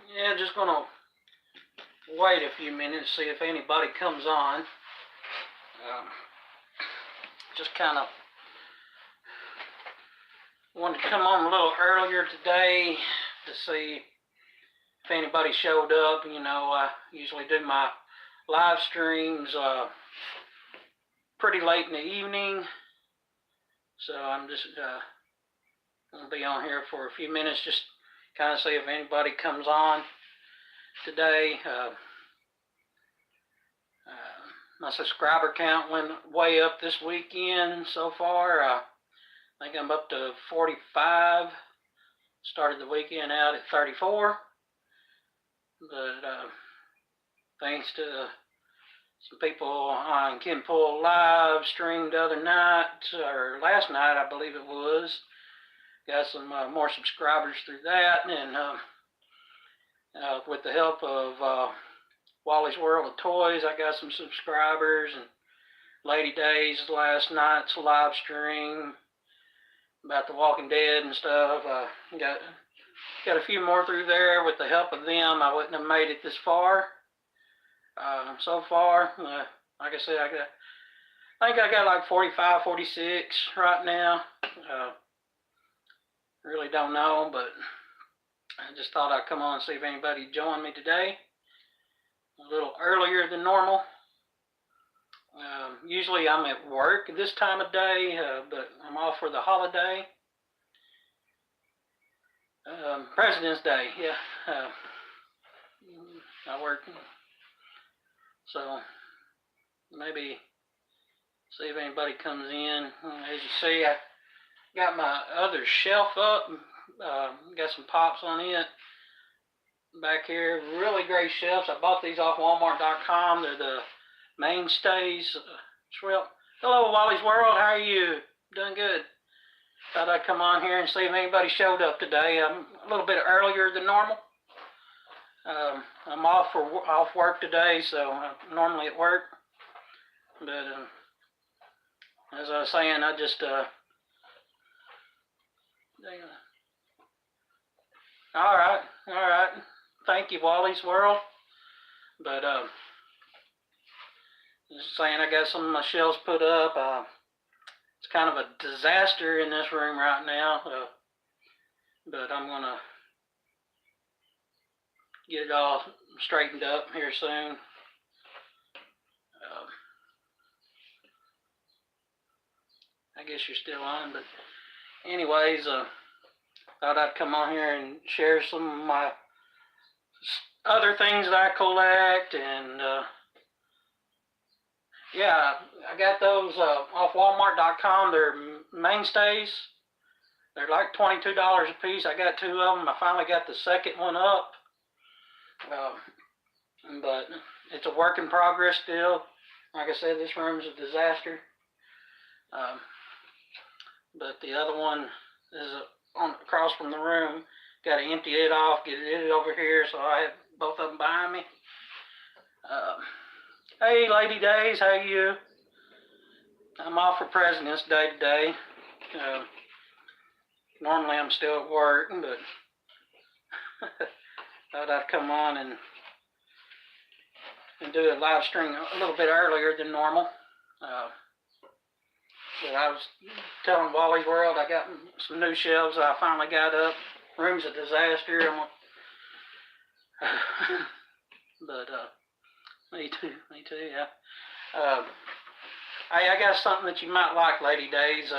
Yeah, just gonna wait a few minutes, see if anybody comes on. Just kind of wanted to come on a little earlier today to see if anybody showed up. I usually do my live streams pretty late in the evening, so I'm just gonna be on here for a few minutes, just kind of see if anybody comes on today. My subscriber count went way up this weekend so far. I think I'm up to 45. Started the weekend out at 34. But thanks to some people on Ken Pool Live streamed the other night, or last night I believe it was. Got some more subscribers through that, and with the help of Wally's World of Toys, I got some subscribers, and Lady Days last night's live stream about The Walking Dead and stuff. Got a few more through there. With the help of them, I wouldn't have made it this far. So far, like I said, I think I got like 45, 46 right now. Really don't know, but I just thought I'd come on and see if anybody joined me today. A little earlier than normal. Usually I'm at work this time of day, but I'm off for the holiday. President's Day, yeah. I work, so maybe see if anybody comes in. As you see, I got my other shelf up, got some pops on it back here. Really great shelves. I bought these off Walmart.com. They're the mainstays. Hello, Wally's World. How are you? Doing good. Thought I'd come on here and see if anybody showed up today. I'm a little bit earlier than normal. I'm off work today, so I'm normally at work. But as I was saying, I just all right. Thank you, Wally's World. But just saying, I got some of my shelves put up. It's kind of a disaster in this room right now, but I'm gonna get it all straightened up here soon. I guess you're still on, but anyways, thought I'd come on here and share some of my other things that I collect, and yeah, I got those off Walmart.com. They're mainstays. They're like $22 a piece. I got two of them. I finally got the second one up, but it's a work in progress still. Like I said, this room's a disaster. But the other one is across from the room. Got to empty it off, get it over here, so I have both of them behind me. Hey, Lady Days, how you? I'm off for President's Day today. Normally I'm still at work, but thought I'd come on and do a live stream a little bit earlier than normal. But I was telling Wally's World, I got some new shelves I finally got up. Room's a disaster. But me too, yeah. Hey, I got something that you might like, Lady Days.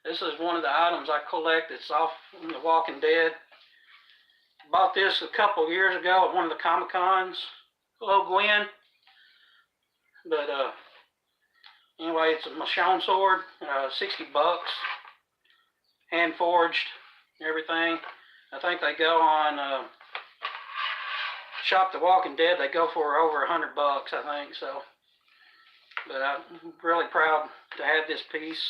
This is one of the items I collect. It's off The Walking Dead. Bought this a couple years ago at one of the Comic Cons. Hello, Gwen. But anyway, it's a Michonne sword, 60 bucks, hand forged, everything. I think they go on Shop The Walking Dead. They go for over $100, I think. So, but I'm really proud to have this piece.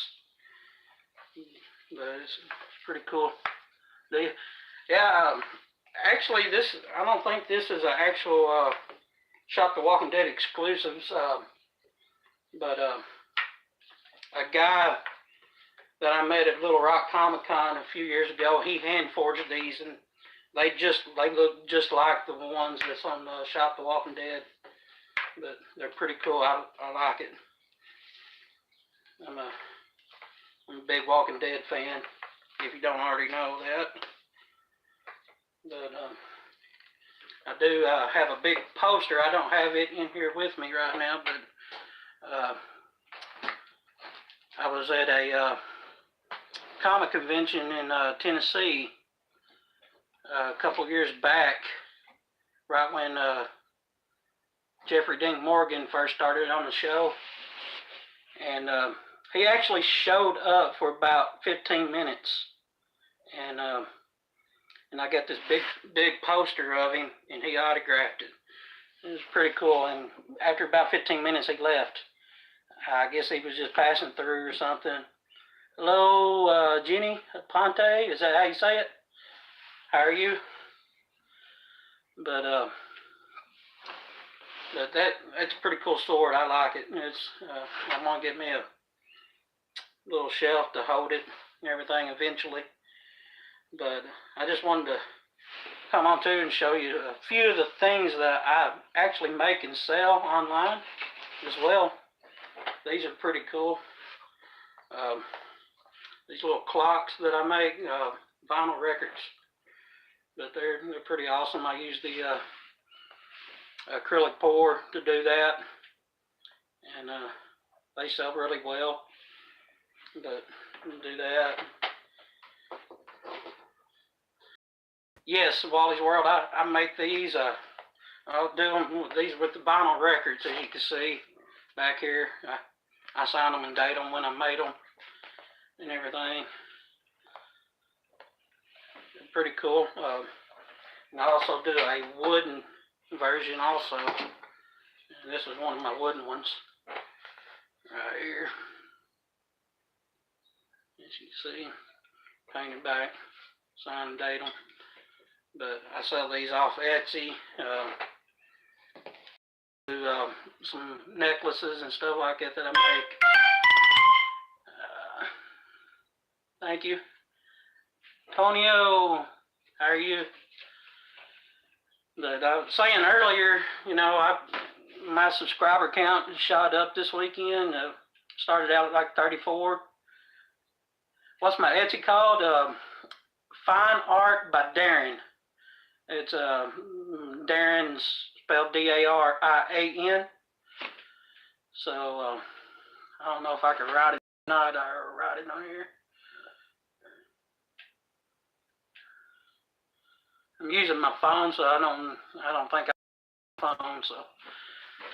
But it's pretty cool. Actually, I don't think this is an actual Shop The Walking Dead exclusives. But a guy that I met at Little Rock Comic Con a few years ago, he hand forged these, and they look just like the ones that's on Shop the Walking Dead, but they're pretty cool. I like it. I'm a big Walking Dead fan, if you don't already know that. But I do have a big poster. I don't have it in here with me right now, but I was at a comic convention in Tennessee a couple years back, right when Jeffrey Dean Morgan first started on the show, and he actually showed up for about 15 minutes, and I got this big poster of him, and he autographed it. It was pretty cool, and after about 15 minutes he left. I guess he was just passing through or something. Hello, Jenny Ponte, is that how you say it? How are you? But that's a pretty cool sword. I like it. It's I'm gonna get me a little shelf to hold it and everything eventually. But I just wanted to come on to and show you a few of the things that I actually make and sell online as well. These are pretty cool. These little clocks that I make, vinyl records, but they're pretty awesome. I use the acrylic pour to do that, and they sell really well. But do that. Yes, Wally's World. I make these. I'll do them these with the vinyl records, as you can see back here. I signed them and date them when I made them and everything. Pretty cool. And I also do a wooden version also. And this is one of my wooden ones right here. As you can see, painted back, signed and date them. But I sell these off Etsy. Do some necklaces and stuff like that I make. Thank you. Tonio, how are you? But I was saying earlier, my subscriber count shot up this weekend. Started out at like 34. What's my Etsy called? Fine Art by Darren. It's Darren's spelled D-A-R-I-A-N. So I don't know if I could write it or not, or write it on here. I'm using my phone, so I don't think I have a phone. So,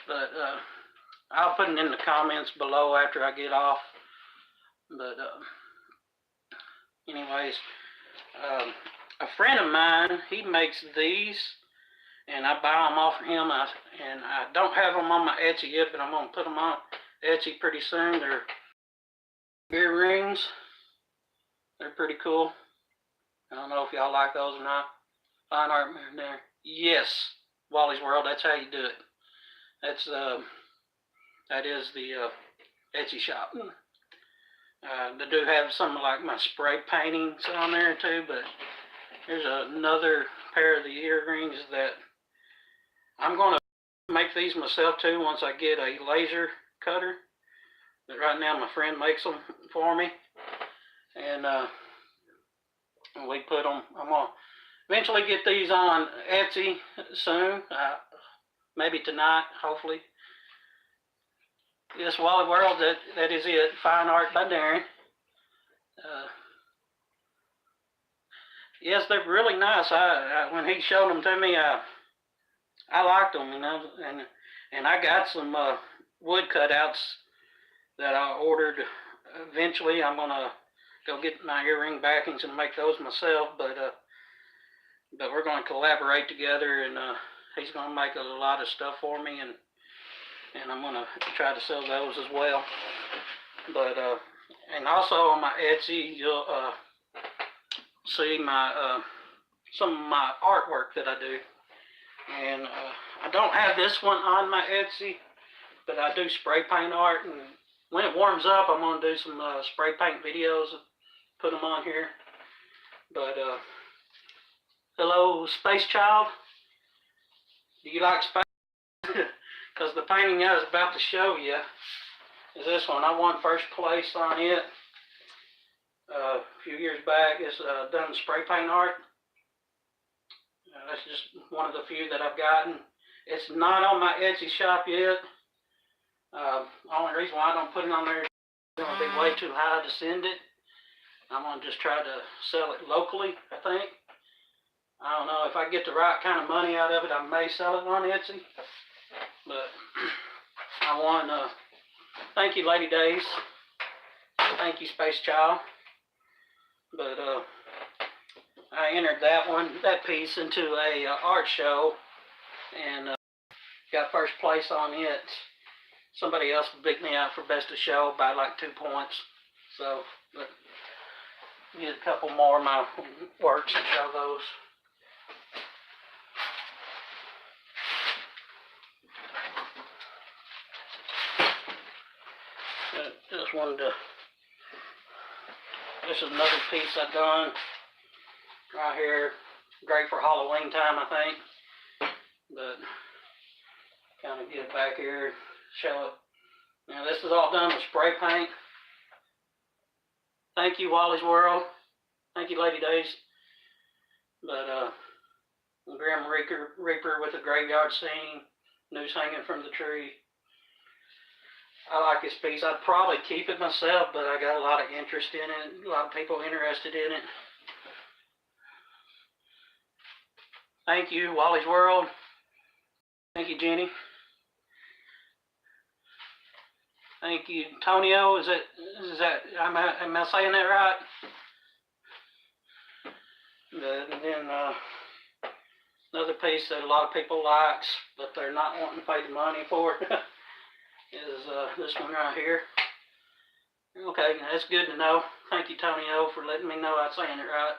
but I'll put it in the comments below after I get off. But anyways, a friend of mine, he makes these, and I buy them off of him. And I don't have them on my Etsy yet, but I'm gonna put them on Etsy pretty soon. They're earrings. They're pretty cool. I don't know if y'all like those or not. Fine art there. Yes, Wally's World. That's how you do it. That is the Etsy shop. They do have some like my spray paintings on there too, but here's another pair of the earrings that I'm gonna make these myself too once I get a laser cutter. But right now my friend makes them for me, and we put them. I'm gonna eventually get these on Etsy soon, maybe tonight, hopefully. Yes, Wally World, that is it. Fine Art by Darren. Yes, they're really nice. When he showed them to me, I liked them, and I got some wood cutouts that I ordered. Eventually, I'm gonna go get my earring backings and make those myself, but we're going to collaborate together, and he's going to make a lot of stuff for me, and I'm going to try to sell those as well. But and also on my Etsy, you'll see my some of my artwork that I do. And I don't have this one on my Etsy, but I do spray paint art, and when it warms up, I'm going to do some spray paint videos and put them on here. But Hello, Space Child. Do you like space? Because the painting I was about to show you is this one. I won first place on it a few years back. It's done spray paint art. That's just one of the few that I've gotten. It's not on my Etsy shop yet. Only reason why I don't put it on there is it's going to be way too high to send it. I'm going to just try to sell it locally, I think. I don't know, if I get the right kind of money out of it, I may sell it on Etsy. But I want to thank you, Lady Days. Thank you, Space Child. But I entered that piece into a art show, and got first place on it. Somebody else beat me out for best of show by like 2 points. So, but get a couple more of my works and show those. Just wanted to. This is another piece I've done right here. Great for Halloween time, I think. But kind of get it back here, show it. Now this is all done with spray paint. Thank you, Wally's World. Thank you, Lady Days. But Grim Reaper with the graveyard scene, noose hanging from the tree. I like this piece. I'd probably keep it myself, but I got a lot of interest in it. A lot of people interested in it. Thank you, Wally's World. Thank you, Jenny. Thank you, Tonio. Is that am I saying that right? And then another piece that a lot of people likes, but they're not wanting to pay the money for it, is this one right here. Okay, that's good to know. Thank you, Tonio, for letting me know I'm saying it right.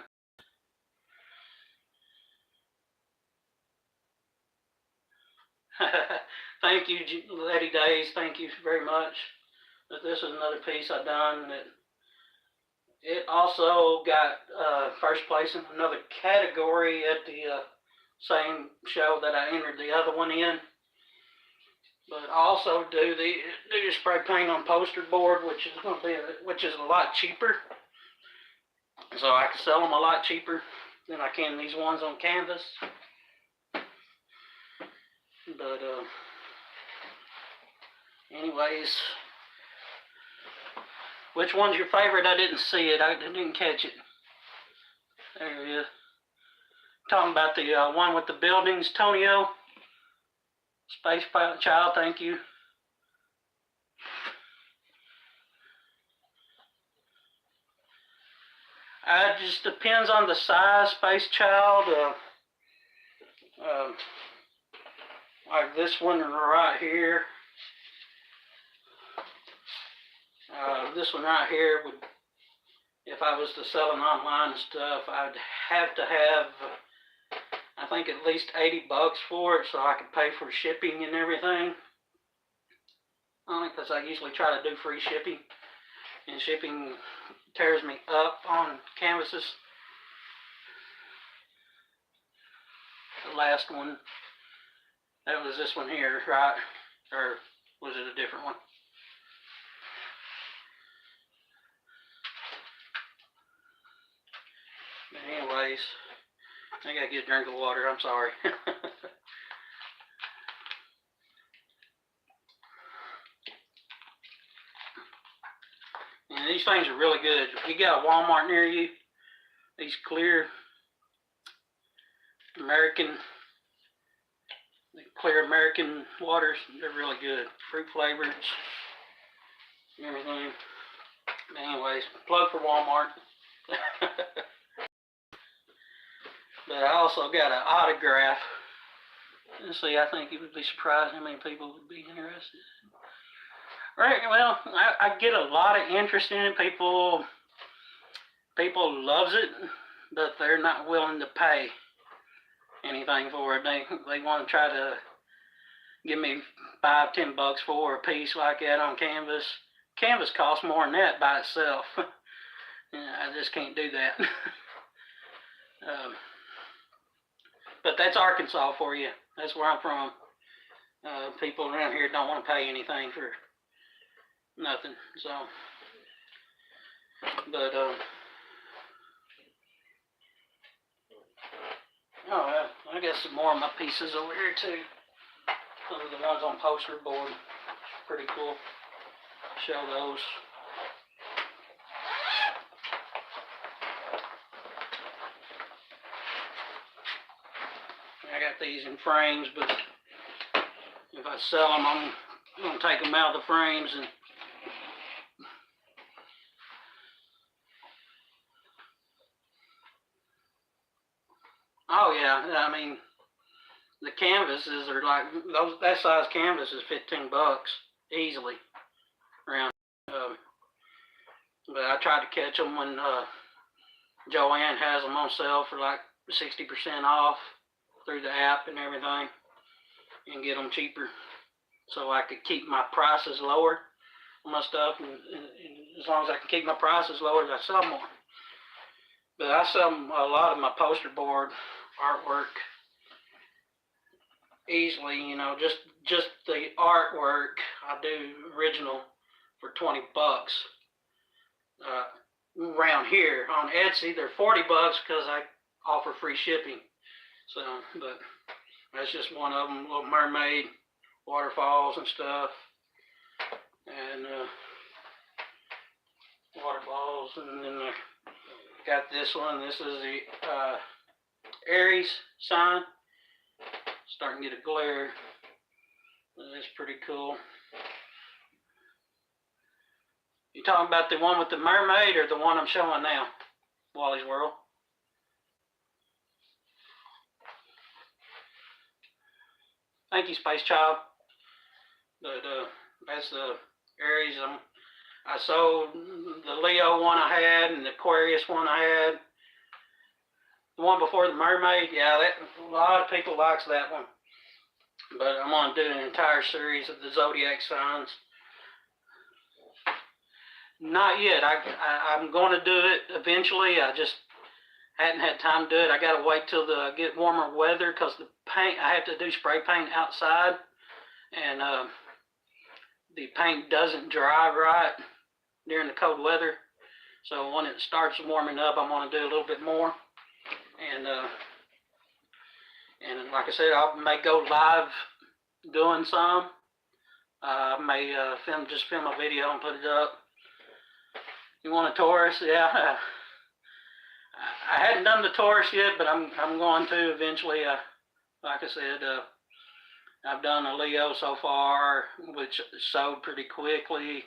Thank you, Lady Days. Thank you very much. But this is another piece I done that it also got first place in another category at the same show that I entered the other one in. But I also do the spray paint on poster board, which is a lot cheaper. So I can sell them a lot cheaper than I can these ones on canvas. But anyways, which one's your favorite? I didn't see it. I didn't catch it. There it is. Talking about the one with the buildings, Tonio. Space Child, thank you. It just depends on the size, Space Child. Like this one right here. This one right here would, if I was to sell it online and stuff, I'd have to have, I think, at least $80 for it, so I could pay for shipping and everything. Only because I usually try to do free shipping, and shipping tears me up on canvases. The last one, that was this one here, right? Or was it a different one? But anyways, I gotta get a drink of water, I'm sorry. And these things are really good. If you got a Walmart near you, these clear American waters, they're really good. Fruit flavors, everything. Anyways, plug for Walmart. But I also got an autograph. And see, I think you would be surprised how many people would be interested. Right, well, I get a lot of interest in it. People loves it, but they're not willing to pay anything for it. They want to try to give me $5-10 for a piece like that on canvas. Canvas costs more than that by itself. I just can't do that. But that's Arkansas for you. That's where I'm from. People around here don't want to pay anything for nothing. So, but oh, I got some more of my pieces over here too. Those are the ones on poster board. Pretty cool. Show those. I got these in frames, but if I sell them, I'm gonna take them out of the frames and oh yeah, I mean the canvases are like those. That size canvas is $15 easily around. But I tried to catch them when Joanne has them on sale for like 60% off through the app and everything, and get them cheaper, so I could keep my prices lower on my stuff. And as long as I can keep my prices lower, I sell more. But I sell a lot of my poster board artwork easily, you know, just the artwork I do original for $20. Around here on Etsy, they're $40 because I offer free shipping. So, but that's just one of them. Little mermaid, waterfalls and stuff, and waterfalls, and then I got this one. This is the Aries sign. Starting to get a glare. That's pretty cool. You talking about the one with the mermaid or the one I'm showing now? Wally's World. Thank you, Space Child. But that's the Aries. I sold the Leo one I had and the Aquarius one I had. The one before the mermaid, yeah, a lot of people likes that one. But I'm gonna do an entire series of the zodiac signs. Not yet. I'm going to do it eventually. I just hadn't had time to do it. I got to wait till the get warmer weather because the paint, I have to do spray paint outside, and the paint doesn't dry right during the cold weather. So when it starts warming up, I'm going to do a little bit more. And like I said, I may go live doing some. I may just film a video and put it up. You want a Taurus? Yeah. I hadn't done the Taurus yet, but I'm going to eventually. Like I said, I've done a Leo so far, which sold pretty quickly.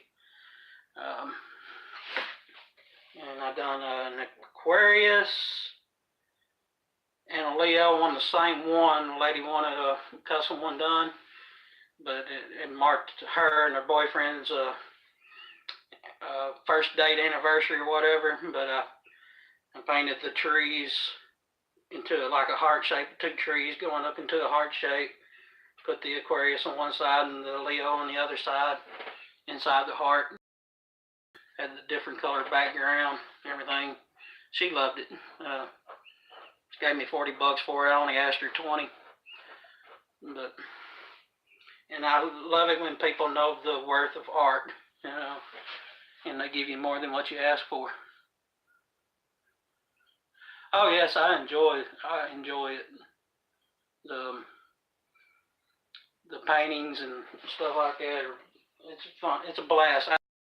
And I've done an Aquarius and a Leo, the same one. The lady wanted a custom one done, but it marked her and her boyfriend's first date anniversary or whatever. But I painted the trees into like a heart shape, 2 trees going up into a heart shape. Put the Aquarius on one side and the Leo on the other side, inside the heart. Had the different colored background, everything. She loved it. She gave me $40 for it. I only asked her 20. And I love it when people know the worth of art, you know, and they give you more than what you ask for. Oh yes, I enjoy it. The paintings and stuff like that. It's fun. It's a blast. I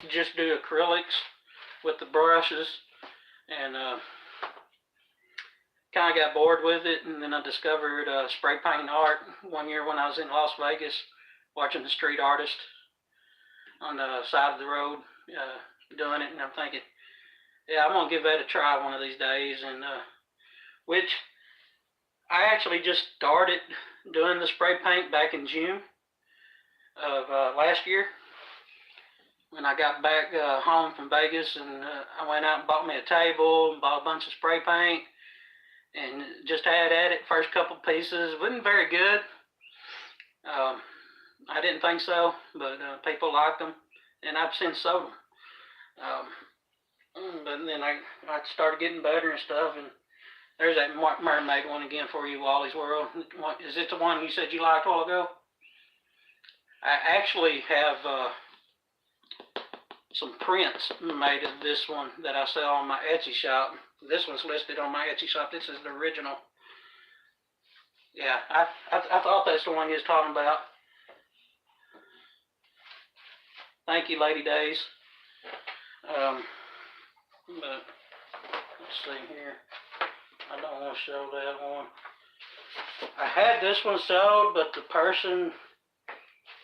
just do acrylics with the brushes, and kind of got bored with it, and then I discovered spray painting art one year when I was in Las Vegas watching the street artist on the side of the road doing it, and I'm thinking, yeah, I'm gonna give that a try one of these days. And which I actually just started doing the spray paint back in June of last year when I got back home from Vegas, and I went out and bought me a table and bought a bunch of spray paint and just had at it. First couple pieces wasn't very good. I didn't think so, but people liked them, and I've since sold them. But then I started getting better and stuff, and There's that mermaid one again for you, Wally's World. Is it the one you said you liked a while ago? I actually have some prints made of this one that I sell on my Etsy shop. This one's listed on my Etsy shop. This is the original. Yeah, I thought that's the one you was talking about. Thank you, Lady Days. But let's see here. I don't want to show that one. I had this one sold, but the person,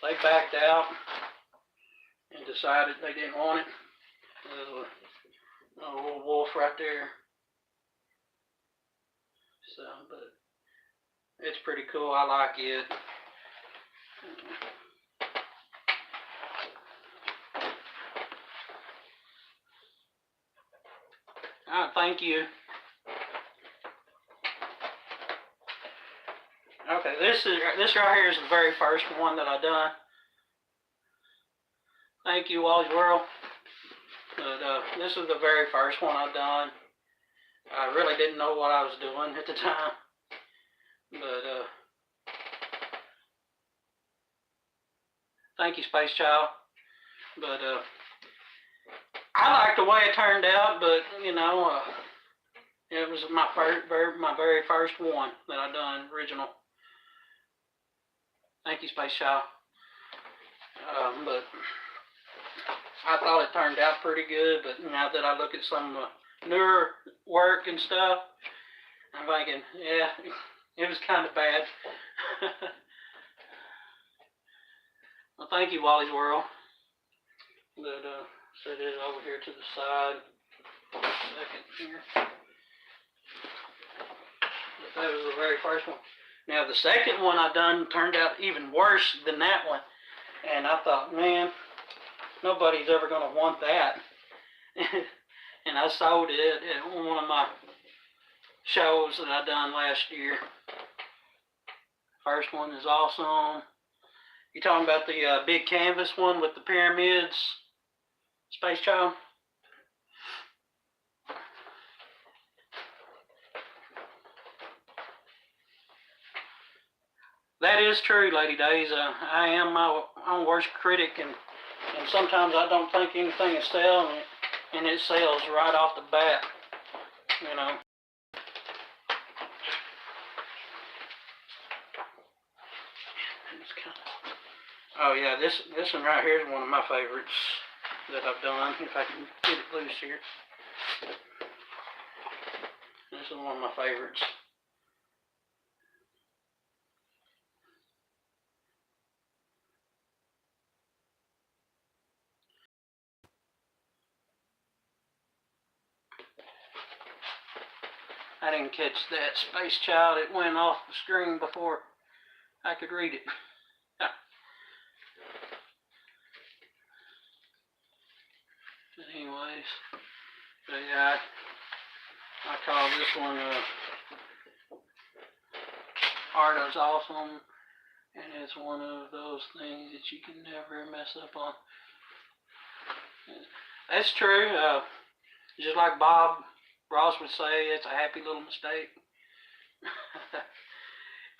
they backed out and decided they didn't want it. There's a little wolf right there. So, but it's pretty cool. I like it. Alright, thank you. Okay, this right here is the very first one that I done. Thank you, Wally's World. But this is the very first one I done. I really didn't know what I was doing at the time. But thank you, Space Child. But I like the way it turned out, but you know, it was my very first one that I done original. Thank you, Space Child. But I thought it turned out pretty good, but now that I look at some newer work and stuff, I'm thinking, yeah, it was kind of bad. Well, thank you, Wally's World. But set it over here to the side. Second here. But that was the very first one. Now the second one I done turned out even worse than that one, and I thought, man, nobody's ever gonna want that. And I sold it at one of my shows that I done last year. First one is awesome. You talking about the big canvas one with the pyramids, Space Child? That is true, Lady Days. I am my own worst critic, and sometimes I don't think anything is selling, and it sells right off the bat, you know. Oh yeah, this one right here is one of my favorites that I've done. If I can get it loose here. This is one of my favorites. I didn't catch that, Space Child. It went off the screen before I could read it. But anyways, but yeah, I call this one Art is Awesome, and it's one of those things that you can never mess up on. That's true. Just like Bob Ross would say, it's a happy little mistake.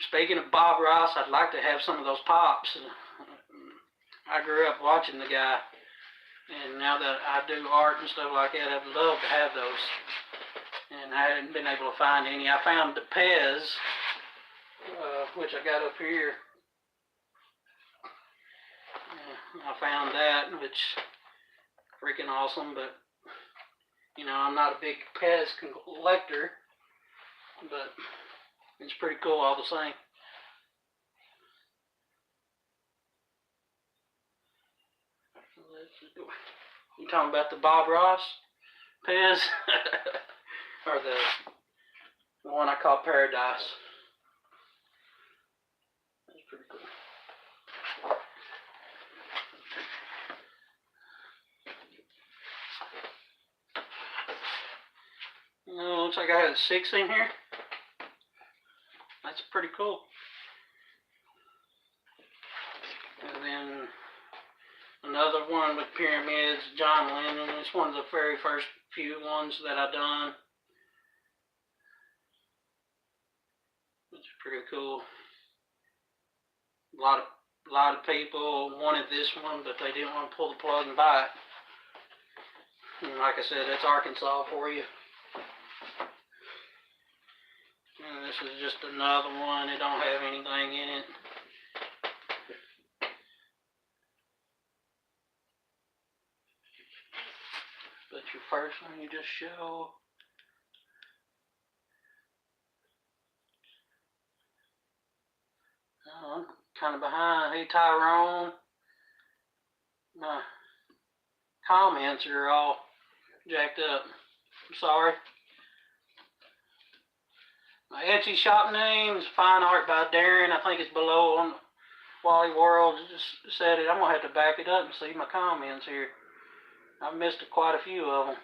Speaking of Bob Ross, I'd like to have some of those pops. I grew up watching the guy, and now that I do art and stuff like that, I'd love to have those. And I hadn't been able to find any. I found the Pez, which I got up here. I found that, which freaking awesome, but you know, I'm not a big Pez collector, but it's pretty cool all the same. You talking about the Bob Ross Pez? Or the one I call Paradise? That's pretty cool. Looks like I had 6 in here. That's pretty cool. And then another one with pyramids, John Lennon. It's one of the very first few ones that I done. which is pretty cool. A lot of people wanted this one, but they didn't want to pull the plug and buy it. And like I said, that's Arkansas for you. And this is just another one. It don't have anything in it. But your first one, you just show. Oh, I'm kind of behind. Hey, Tyrone. My comments are all jacked up. I'm sorry. My Etsy shop name is Fine Art by Darren. I think it's below on Wally World. Just said it. I'm going to have to back it up and see my comments here. I've missed quite a few of them.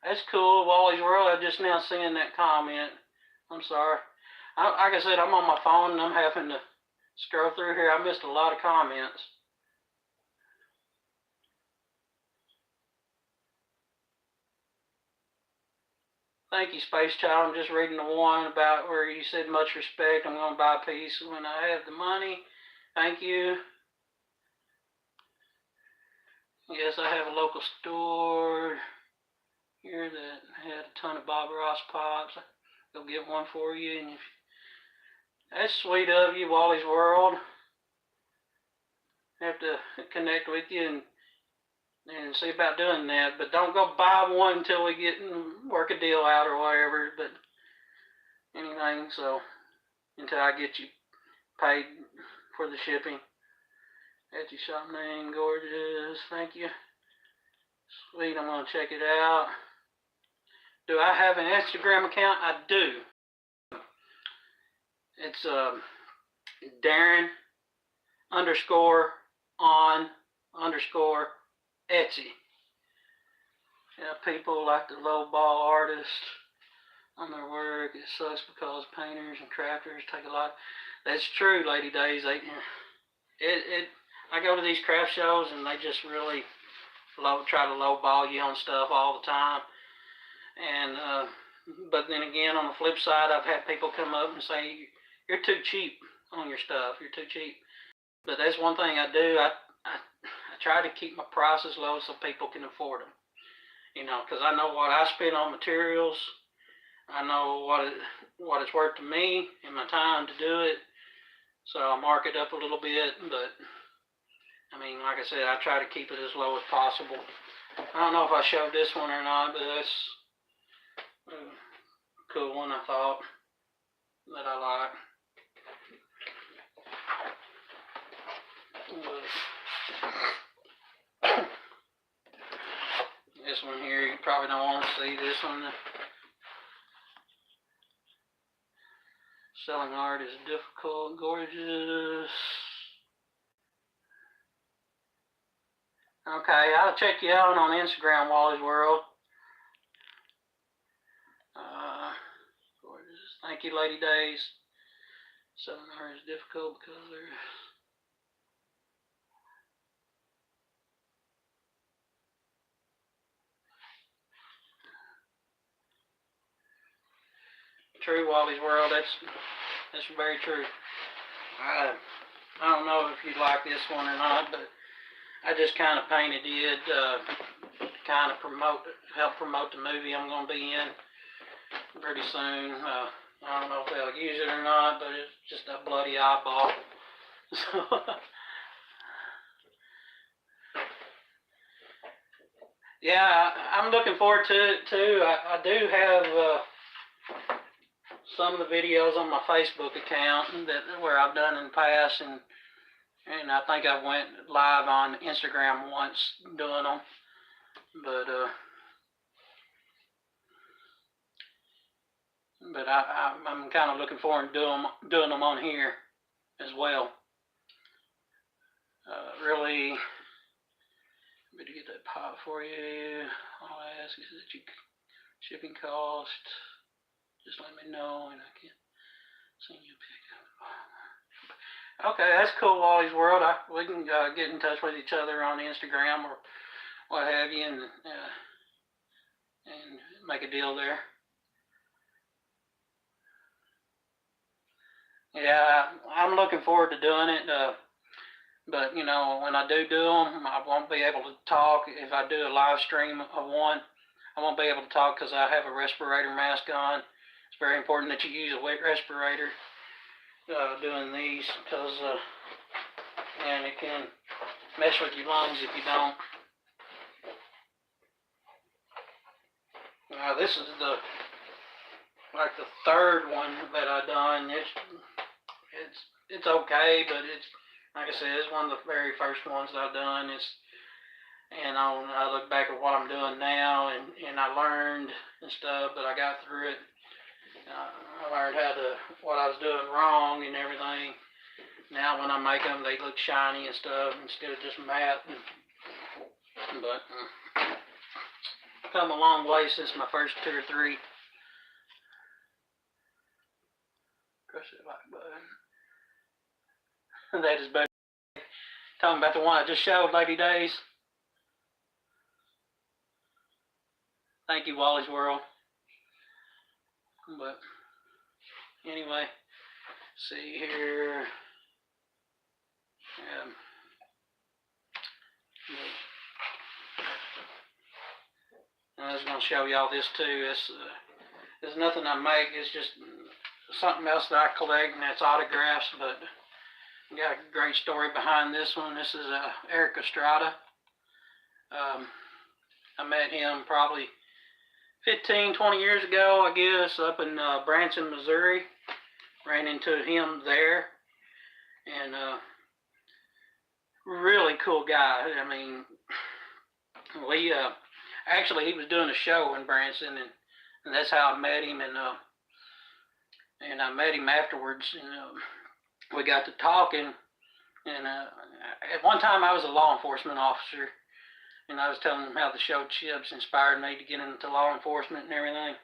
That's cool, Wally's World. I'm just now seeing that comment. I'm sorry. Like I said, I'm on my phone and I'm having to scroll through here. I missed a lot of comments. Thank you, Space Child. I'm just reading the one about where you said much respect. I'm going to buy a piece when I have the money. Thank you. Yes, I have a local store here that had a ton of Bob Ross pops. Go get one for you. And that's sweet of you, Wally's World. I have to connect with you and see about doing that. But don't go buy one until we work a deal out or whatever. But anything, so until I get you paid for the shipping. Etsy shop name, gorgeous. Thank you. Sweet, I'm gonna check it out. Do I have an Instagram account? I do. It's Darren _on_ Etsy. Yeah, people like to lowball artists on their work. It sucks because painters and crafters take a lot. That's true, Lady Days. I go to these craft shows and they just really try to lowball you on stuff all the time. And but then again, on the flip side, I've had people come up and say, "You're too cheap on your stuff. You're too cheap." But that's one thing I do. I try to keep my prices low so people can afford them. You know, because I know what I spend on materials. I know what it's worth to me and my time to do it. So I mark it up a little bit, but I mean, like I said, I try to keep it as low as possible. I don't know if I showed this one or not, but that's a cool one, I thought, that I like. This one here, you probably don't want to see this one. Selling art is difficult, gorgeous. Okay, I'll check you out on Instagram, Wally's World. Gorgeous. Thank you, Lady Days. Selling art is difficult because they're... True, Wally's World. That's very true. I don't know if you like this one or not, but I just kind of painted it, kind of help promote the movie I'm going to be in pretty soon. I don't know if they'll use it or not, but it's just a bloody eyeball. So, yeah, I'm looking forward to it too. I do have some of the videos on my Facebook account where I've done in the past, and I think I went live on Instagram once doing them, but I'm kind of looking forward to doing them on here as well. Really, I'm going to get that pot for you. All I ask is that you shipping cost. Just let me know, and I can send you a pickup. Okay, that's cool, Wally's World. We can get in touch with each other on Instagram or what have you, and make a deal there. Yeah, I'm looking forward to doing it. But you know, when I do them, I won't be able to talk. If I do a live stream of one, I won't be able to talk because I have a respirator mask on. It's very important that you use a wet respirator doing these because and it can mess with your lungs if you don't. This is the third one that I done. It's okay, but it's like I said, it's one of the very first ones that I've done. I look back at what I'm doing now, and I learned and stuff, but I got through it. I learned what I was doing wrong and everything. Now when I make them, they look shiny and stuff instead of just matte. But come a long way since my first 2 or 3. Press that like button. That is better. Talking about the one I just showed, Lady Days. Thank you, Wally's World. But anyway, see here. I was going to show y'all this too. It's nothing I make. It's just something else that I collect, and that's autographs. But I got a great story behind this one. This is Erik Estrada. I met him probably 15, 20 years ago, I guess, up in Branson, Missouri. Ran into him there, and really cool guy. I mean, we actually he was doing a show in Branson, and that's how I met him, and I met him afterwards, and we got to talking, and at one time I was a law enforcement officer, and I was telling him how the show Chips inspired me to get into law enforcement and everything.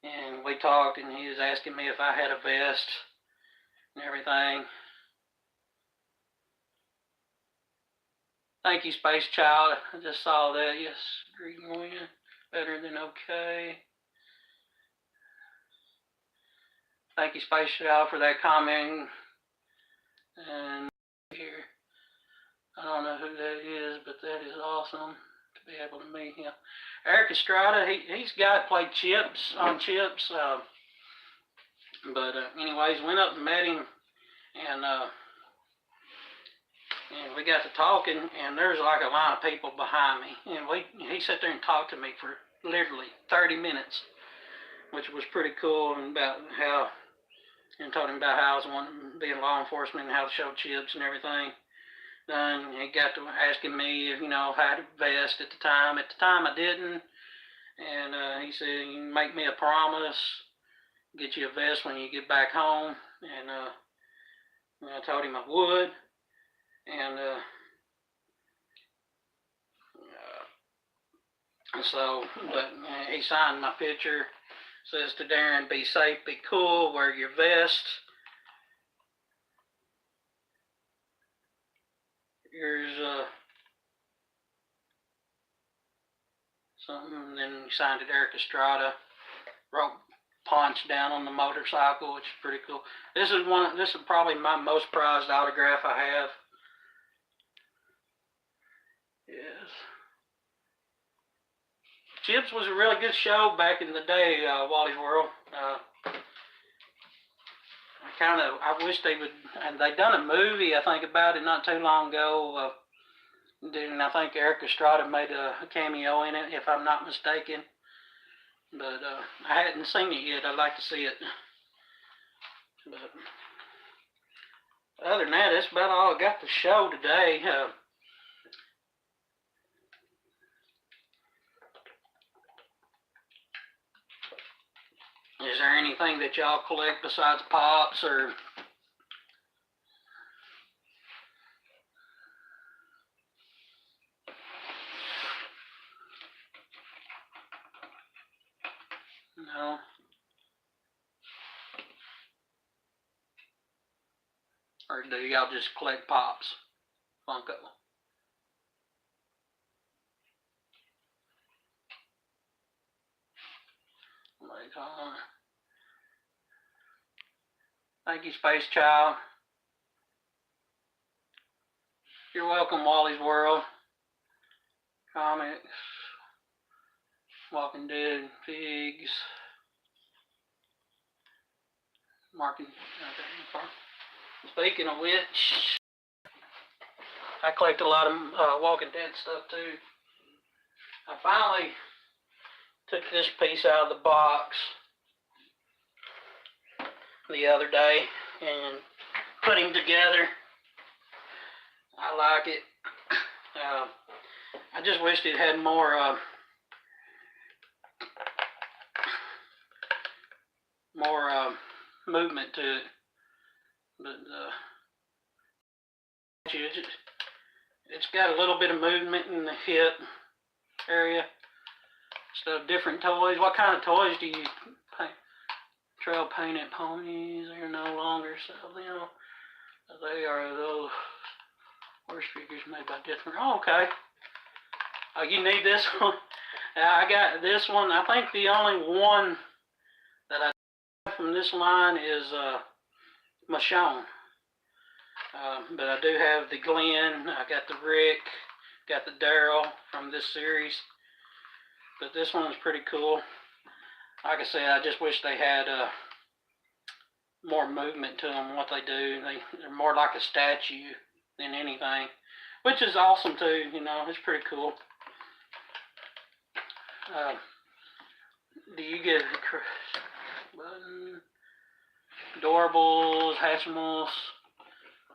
And we talked, and he was asking me if I had a vest and everything. Thank you, Space Child. I just saw that. Yes, green win. Better than okay. Thank you, Space Child, for that comment. And here, I don't know who that is, but that is awesome to be able to meet him. Erik Estrada, he's played Chips on Chips. But anyways, went up and met him, and we got to talking, and there's like a line of people behind me, and he sat there and talked to me for literally 30 minutes, which was pretty cool, and told him about how I was wanting to be in law enforcement and how to show Chips and everything. Then he got to asking me if, I had a vest at the time. At the time I didn't, and he said, you can make me a promise, get you a vest when you get back home, and I told him I would, and he signed my picture. Says to Darren, be safe, be cool, wear your vest. Here's something, and then he signed it, Erik Estrada. Wrote Punch down on the motorcycle, which is pretty cool. This is probably my most prized autograph I have. Yes. Chips was a really good show back in the day, Wally's World. I wish they would, and they done a movie, I think, about it not too long ago. And I think Erik Estrada made a cameo in it, if I'm not mistaken. But I hadn't seen it yet. I'd like to see it. But other than that, that's about all I got to show today. Is there anything that y'all collect besides pops or? No. Or do y'all just collect Pops, Funko? Thank you, Space Child. You're welcome, Wally's World. Comics, Walking Dead, Figs, Marking. Speaking of which, I collect a lot of Walking Dead stuff too. I finally took this piece out of the box the other day and put him together. I like it. I just wished it had more movement to it, but it's got a little bit of movement in the hip area. So different toys. What kind of toys do you paint? Trail painted ponies. They're no longer so they are those horse figures made by different. Oh, okay. Oh, you need this one. I got this one. I think the only one that I have from this line is Michonne. But I do have the Glenn. I got the Rick. Got the Daryl from this series. But this one's pretty cool. Like I said, I just wish they had more movement to them. What they do, they're more like a statue than anything, which is awesome too. It's pretty cool. Do you get button, Adorables, Hatchimals,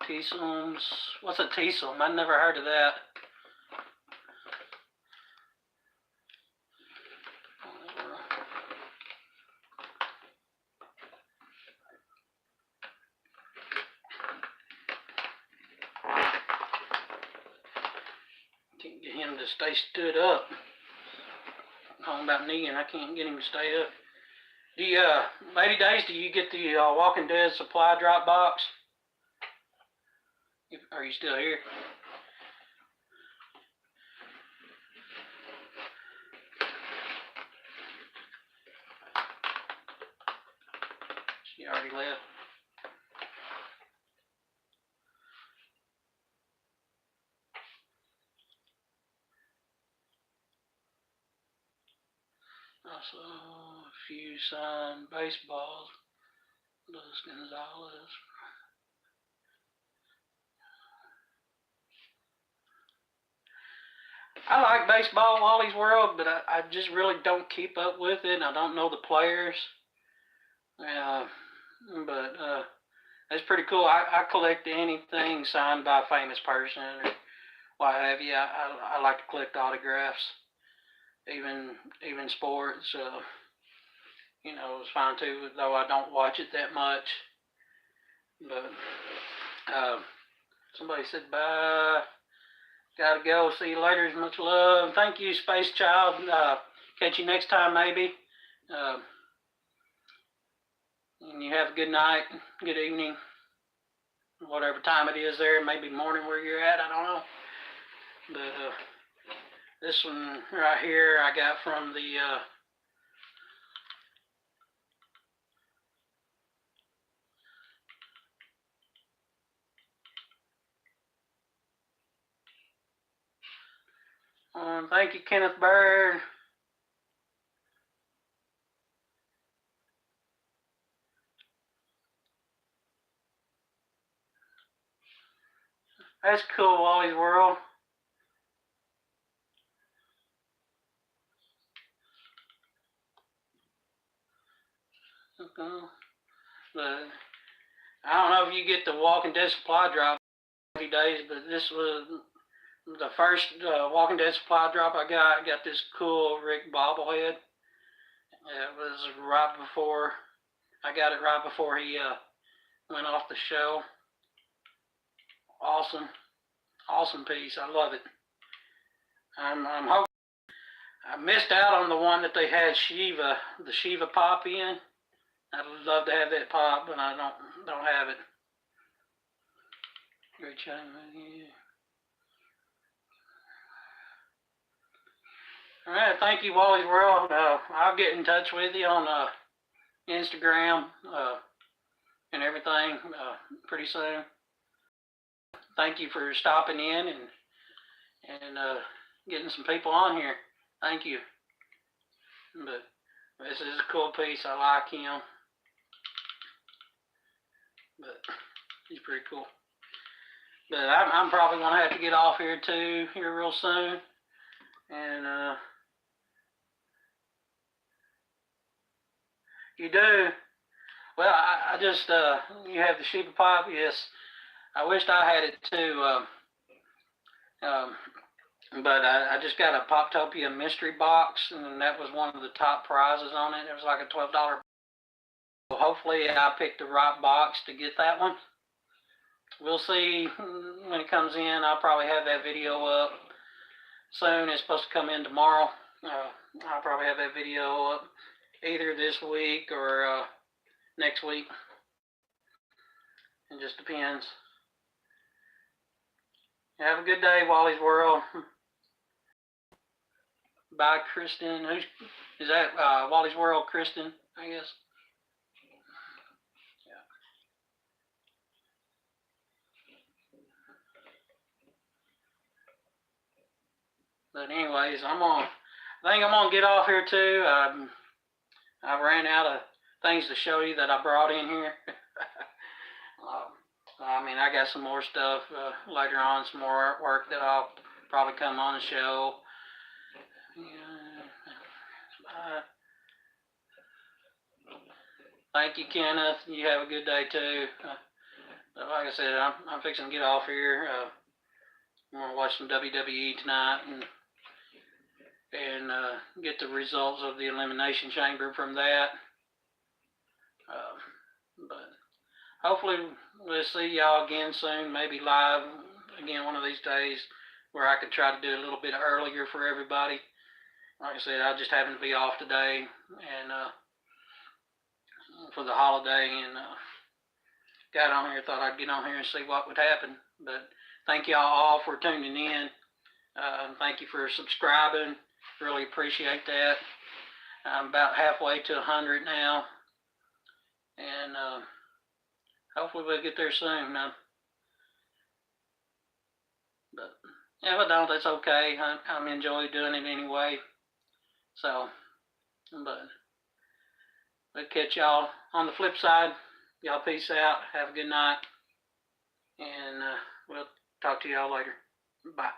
Teasums? What's a Teasum? I've never heard of that. Can't get him to stay stood up. Talking about Negan, I can't get him to stay up. Lady Days, do you get the Walking Dead supply drop box? Are you still here? She already left. Also, a few signed baseballs. Los Gonzalez. I like baseball, Wally's World, but I just really don't keep up with it. I don't know the players. But it's pretty cool. I collect anything signed by a famous person or what have you. I like to collect autographs, even sports. It's fine too, though I don't watch it that much. But somebody said bye. Gotta go. See you later. Much love. Thank you, Space Child. Catch you next time, maybe. And you have a good night, good evening, whatever time it is there. Maybe morning where you're at. I don't know. But this one right here I got from the thank you, Kenneth Bird. That's cool, Wally's World. But I don't know if you get the Walking Dead supply drop every days, but this was the first Walking Dead supply drop I got. I got this cool Rick bobblehead. It was right before I got it, right before he went off the show. Awesome piece. I love it. I'm hoping. I missed out on the one that they had the Shiva pop in. I'd love to have that pop, but I don't have it. Great chatting with you. All right, thank you, Wally's World. I'll get in touch with you on Instagram and everything pretty soon. Thank you for stopping in and getting some people on here. Thank you. But this is a cool piece. I like him. But he's pretty cool. But I'm probably gonna have to get off here too here real soon. And you do. Well, I just you have the Sheba Pop. Yes, I wished I had it too. But I just got a Poptopia mystery box, and that was one of the top prizes on it. It was like a $12. Hopefully I picked the right box to get that one. We'll see when it comes in. I'll probably have that video up soon. It's supposed to come in tomorrow. I'll probably have that video up either this week or next week. It just depends. Have a good day, Wally's World. Bye, Kristen. Is that Wally's World, Kristen, I guess? Yeah. But anyways, I think I'm gonna get off here too. I ran out of things to show you that I brought in here. I mean, I got some more stuff later on, some more artwork that I'll probably come on the show. Thank you, Kenneth. You have a good day too. Like I said, I'm fixing to get off here. I'm gonna watch some WWE tonight and get the results of the Elimination Chamber from that. But hopefully we'll see y'all again soon, maybe live again one of these days, where I could try to do it a little bit earlier for everybody. Like I said, I just happened to be off today and for the holiday, and got on here, thought I'd get on here and see what would happen. But thank y'all all for tuning in. Thank you for subscribing. Really appreciate that. I'm about halfway to 100 now, and hopefully we'll get there soon. But if I don't, that's okay. I'm enjoying doing it anyway. So, but we'll catch y'all on the flip side. Y'all peace out. Have a good night, and we'll talk to y'all later. Bye.